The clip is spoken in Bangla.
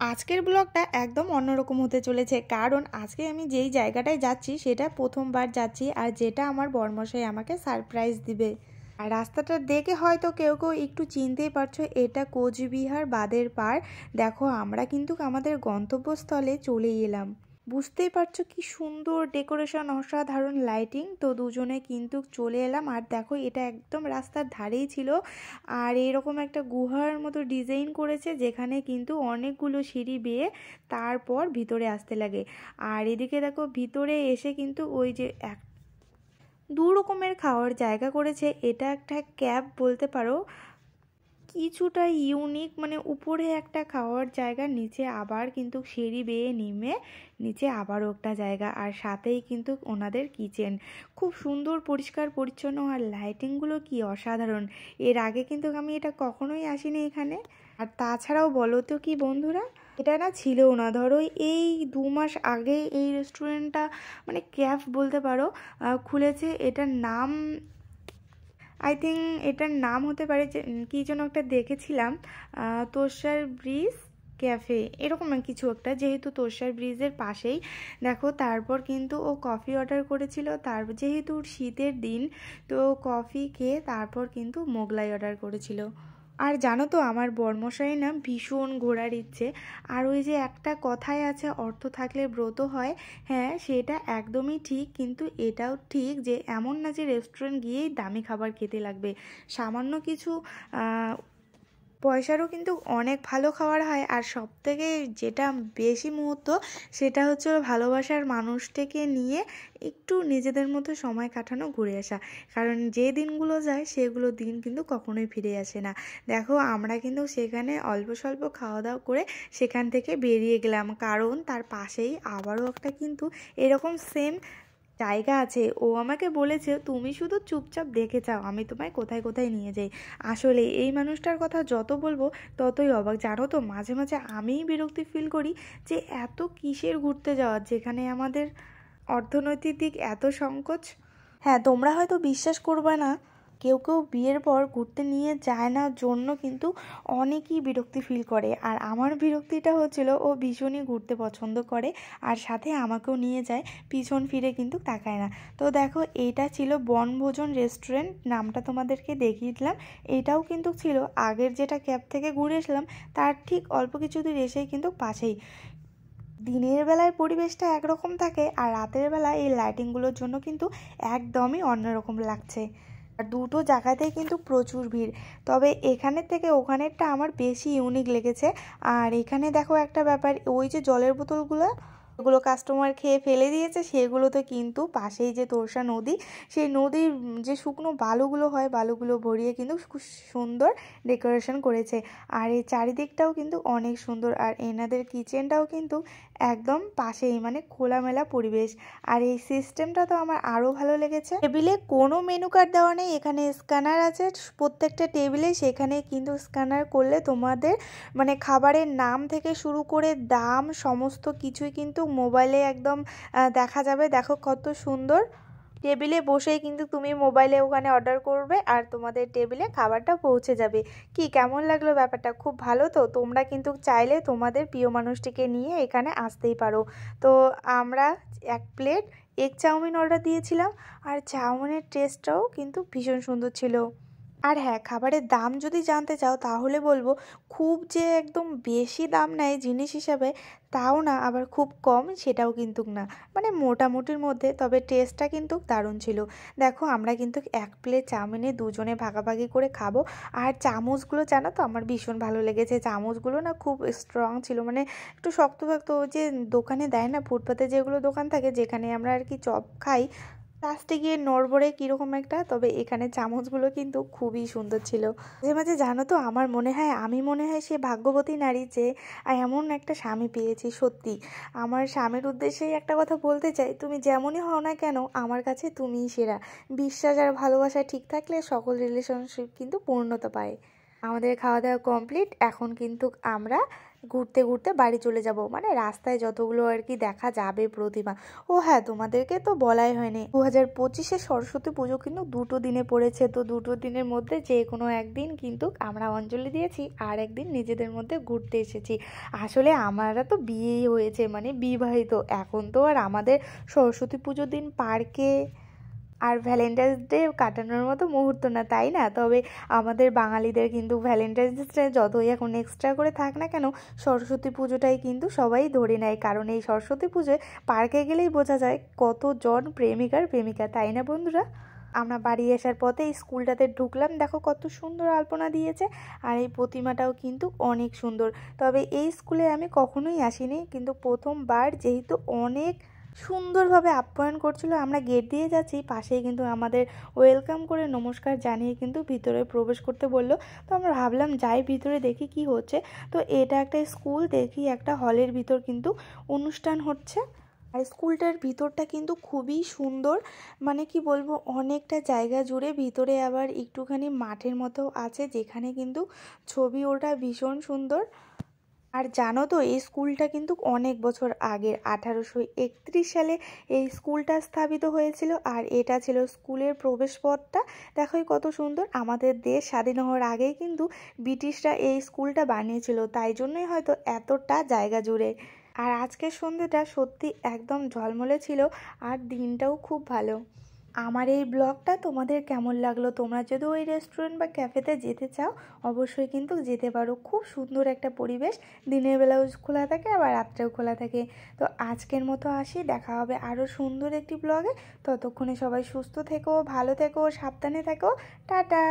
আজকের ব্লগটা একদম অন্যরকম হতে চলেছে, কারণ আজকে আমি যেই জায়গাটায় যাচ্ছি সেটা প্রথমবার যাচ্ছি, আর যেটা আমার বরমশাই আমাকে সারপ্রাইজ দিবে। আর রাস্তাটা দেখে হয়তো কেউ কেউ একটু চিনতেই পারছো, এটা কোচবিহার বাদের পাড়। দেখো আমরা কিন্তু আমাদের গন্তব্যস্থলে চলেই এলাম। বুঝতেই পারছো কি সুন্দর ডেকোরেশন, অসাধারণ লাইটিং। তো দুজনে কিন্তু চলে এলাম, আর দেখো এটা একদম রাস্তার ধারেই ছিল। আর এরকম একটা গুহার মতো ডিজাইন করেছে, যেখানে কিন্তু অনেকগুলো সিঁড়ি বেয়ে তারপর ভিতরে আসতে লাগে। আর এদিকে দেখো ভিতরে এসে কিন্তু ওই যে এক দু রকমের খাওয়ার জায়গা করেছে। এটা একটা ক্যাব বলতে পারো, কিছুটা ইউনিক, মানে উপরে একটা খাওয়ার জায়গা, নিচে আবার কিন্তু সিঁড়ি বেয়ে নেমে নিচে আবারও একটা জায়গা, আর সাথেই কিন্তু ওনাদের কিচেন। খুব সুন্দর পরিষ্কার পরিচ্ছন্ন, আর লাইটিংগুলো কি অসাধারণ। এর আগে কিন্তু আমি এটা কখনোই আসিনি এখানে। আর তাছাড়াও বলো তো কি বন্ধুরা, এটা না ছিলও না, ধরো এই 2 মাস আগে এই রেস্টুরেন্টটা, মানে ক্যাফ বলতে পারো, খুলেছে। এটার নাম আই থিঙ্ক, এটার নাম হতে পারে যে কী যেন একটা দেখেছিলাম, তোষার ব্রিজ ক্যাফে, এরকম কিছু একটা। যেহেতু তোষার ব্রিজের পাশেই দেখো, তারপর কিন্তু ও কফি অর্ডার করেছিল। তারপর যেহেতু শীতের দিন, তো কফি খেয়ে তারপর কিন্তু মোগলাই অর্ডার করেছিল। আর জানো তো আমার বরমশাই না ভীষণ ঘোরার ইচ্ছে। আর ওই যে একটা কথাই আছে, অর্থ থাকলে ব্রত হয়। হ্যাঁ, সেটা একদমই ঠিক, কিন্তু এটাও ঠিক যে এমন না যে রেস্টুরেন্ট গিয়েই দামি খাবার খেতে লাগবে। সামান্য কিছু পয়সারও কিন্তু অনেক ভালো খাবার হয়। আর সবথেকে যেটা বেশি মুহূর্ত, সেটা হচ্ছে ভালোবাসার মানুষটাকে নিয়ে একটু নিজেদের মধ্যে সময় কাটানো, ঘুরে আসা। কারণ যে দিনগুলো যায় সেগুলো দিন কিন্তু কখনোই ফিরে আসে না। দেখো আমরা কিন্তু সেখানে অল্প স্বল্প খাওয়া দাওয়া করে সেখান থেকে বেরিয়ে গেলাম, কারণ তার পাশেই আবারও একটা কিন্তু এরকম সেম জায়গা আছে। ও আমাকে বলেছে তুমি শুধু চুপচাপ দেখে যাও, আমি তোমায় কোথায় কোথায় নিয়ে যাই। আসলে এই মানুষটার কথা যত বলবো ততই অবাক। জানো তো মাঝে মাঝে আমিই বিরক্তি ফিল করি যে এত কিসের ঘুরতে যাওয়ার, যেখানে আমাদের অর্থনৈতিক দিক এত সংকোচ। হ্যাঁ, তোমরা হয়তো বিশ্বাস করবে না, কেউ কেউ বিয়ের পর ঘুরতে নিয়ে যায় না জন্য কিন্তু অনেকেই বিরক্তি ফিল করে। আর আমার বিরক্তিটা হচ্ছিল, ও ভীষণই ঘুরতে পছন্দ করে, আর সাথে আমাকেও নিয়ে যায়, পিছন ফিরে কিন্তু তাকায় না। তো দেখো এইটা ছিল বনভোজন রেস্টুরেন্ট, নামটা তোমাদেরকে দেখিয়ে দিলাম। এটাও কিন্তু ছিল আগের যেটা ক্যাব থেকে ঘুরে এসলাম তার ঠিক অল্প কিছু দূর এসেই কিন্তু পাশেই। দিনের বেলায় পরিবেশটা একরকম থাকে, আর রাতের বেলায় এই লাইটিংগুলোর জন্য কিন্তু একদমই অন্যরকম লাগছে। আর দুটো জায়গাতেই কিন্তু প্রচুর ভিড়, তবে এখানের থেকে ওখানেরটা আমার বেশি ইউনিক লেগেছে। আর এখানে দেখো একটা ব্যাপার, ওই যে জলের বোতলগুলো, ওগুলো কাস্টমার খেয়ে ফেলে দিয়েছে, সেগুলোতে কিন্তু পাশেই যে তোরসা নদী, সেই নদীর যে শুকনো বালুগুলো হয়, বালুগুলো ভরিয়ে কিন্তু খুব সুন্দর ডেকোরেশন করেছে। আর এই চারিদিকটাও কিন্তু অনেক সুন্দর, আর এনাদের কিচেনটাও কিন্তু একদম পাশেই, মানে খোলামেলা পরিবেশ। আর এই সিস্টেমটা তো আমার আরও ভালো লেগেছে। টেবিলে কোনো মেনু কার্ড দেওয়া নেই, এখানে স্ক্যানার আছে প্রত্যেকটা টেবিলে। সেখানে কিন্তু স্ক্যানার করলে তোমাদের মানে খাবারের নাম থেকে শুরু করে দাম সমস্ত কিছুই কিন্তু মোবাইলে একদম দেখা যাবে। দেখো কত সুন্দর, টেবিলে বসেই কিন্তু তুমি মোবাইলে ওখানে অর্ডার করবে, আর তোমাদের টেবিলে খাবারটা পৌঁছে যাবে। কি কেমন লাগলো ব্যাপারটা? খুব ভালো। তো তোমরা কিন্তু চাইলে তোমাদের প্রিয় মানুষটিকে নিয়ে এখানে আসতেই পারো। তো আমরা 1 প্লেট এগ চাউমিন অর্ডার দিয়েছিলাম, আর চাউমিনের টেস্টটাও কিন্তু ভীষণ সুন্দর ছিল। আর হ্যাঁ, খাবারের দাম যদি জানতে চাও তাহলে বলবো, খুব যে একদম বেশি দাম নেয় জিনিস হিসাবে তাও না, আবার খুব কম সেটাও কিন্তু না, মানে মোটামুটির মধ্যে। তবে টেস্টটা কিন্তু দারুণ ছিল। দেখো আমরা কিন্তু 1 প্লেট চাউমিনে দুজনে ভাগাভাগি করে খাবো। আর চামচগুলো জানো তো আমার ভীষণ ভালো লেগেছে, চামচগুলো না খুব স্ট্রং ছিল, মানে একটু শক্ত শক্ত। ওই যে দোকানে দেয় না, ফুটপাতে যেগুলো দোকান থাকে যেখানে আমরা আর কি চপ খাই, লাস্টে গিয়ে নড়বড়ে কীরকম একটা। তবে এখানে চামচগুলো কিন্তু খুবই সুন্দর ছিল। মাঝে মাঝে জানো তো আমার মনে হয়, আমি মনে হয় সে ভাগ্যবতী নারী যে এমন একটা স্বামী পেয়েছি। সত্যি আমার স্বামীর উদ্দেশ্যেই একটা কথা বলতে চাই, তুমি যেমনই হও না কেন আমার কাছে তুমিই সেরা। বিশ্বাস আর ভালোবাসা ঠিক থাকলে সকল রিলেশনশিপ কিন্তু পূর্ণতা পায়। আমাদের খাওয়া দাওয়া কমপ্লিট, এখন কিন্তু আমরা ঘুরতে ঘুরতে বাড়ি চলে যাব, মানে রাস্তায় যতগুলো আর কি দেখা যাবে প্রতিমা। ও হ্যাঁ, তোমাদেরকে তো বলাই হয়নি, 2025-এ সরস্বতী পুজো কিন্তু 2টো দিনে পড়েছে। তো 2টো দিনের মধ্যে যে কোনো একদিন কিন্তু আমরা অঞ্জলি দিয়েছি, আর একদিন নিজেদের মধ্যে ঘুরতে এসেছি। আসলে আমরা তো বিয়েই হয়েছে, মানে বিবাহিত, এখন তো আর আমাদের সরস্বতী পুজোর দিন পার্কে আর ভ্যালেন্টাইন্স ডে কাটানোর মতো মুহূর্ত না, তাই না? তবে আমাদের বাঙালিদের কিন্তু ভ্যালেন্টাইন্স ডে যতই এখন এক্সট্রা করে থাক না কেন, সরস্বতী পুজোটাই কিন্তু সবাই ধরে নেয়। কারণ এই সরস্বতী পুজোয় পার্কে গেলেই বোঝা যায় কতজন প্রেমিকার প্রেমিকা, তাই না বন্ধুরা? আমরা বাড়ি আসার পথে এই স্কুলটাতে ঢুকলাম, দেখো কত সুন্দর আলপনা দিয়েছে, আর এই প্রতিমাটাও কিন্তু অনেক সুন্দর। তবে এই স্কুলে আমি কখনোই আসিনি, কিন্তু প্রথমবার যেহেতু অনেক সুন্দরভাবে আপ্যায়ন করছিল, আমরা গেট দিয়ে যাচ্ছি, পাশেই কিন্তু আমাদের ওয়েলকাম করে নমস্কার জানিয়ে কিন্তু ভিতরে প্রবেশ করতে বলল। তো আমরা ভাবলাম যাই ভিতরে দেখি কি হচ্ছে। তো এটা একটা স্কুল, দেখি একটা হলের ভিতর কিন্তু অনুষ্ঠান হচ্ছে। আর স্কুলটার ভিতরটা কিন্তু খুবই সুন্দর, মানে কি বলবো, অনেকটা জায়গা জুড়ে, ভিতরে আবার একটুখানি মাঠের মতো আছে যেখানে কিন্তু ছবি ওঠা ভীষণ সুন্দর। আর জানো তো এই স্কুলটা কিন্তু অনেক বছর আগের, 1831 সালে এই স্কুলটা স্থাপিত হয়েছিল। আর এটা ছিল স্কুলের প্রবেশপথটা। দেখো কত সুন্দর, আমাদের দেশ স্বাধীন হওয়ার আগেই কিন্তু ব্রিটিশরা এই স্কুলটা বানিয়েছিল, তাই জন্যই হয়তো এতটা জায়গা জুড়ে। আর আজকের সন্ধ্যেটা সত্যি একদম ঝলমলে ছিল, আর দিনটাও খুব ভালো। আমার এই ব্লগটা তোমাদের কেমন লাগলো? তোমরা যদি ওই রেস্টুরেন্ট বা ক্যাফেতে যেতে চাও, অবশ্যই কিন্তু যেতে পারো। খুব সুন্দর একটা পরিবেশ, দিনের বেলাও খোলা থাকে আবার রাত্রেও খোলা থাকে। তো আজকের মতো আসি, দেখা হবে আরও সুন্দর একটি ব্লগে। ততক্ষণে সবাই সুস্থ থেকো, ভালো থেকো, সাবধানে থেকো। টাটা।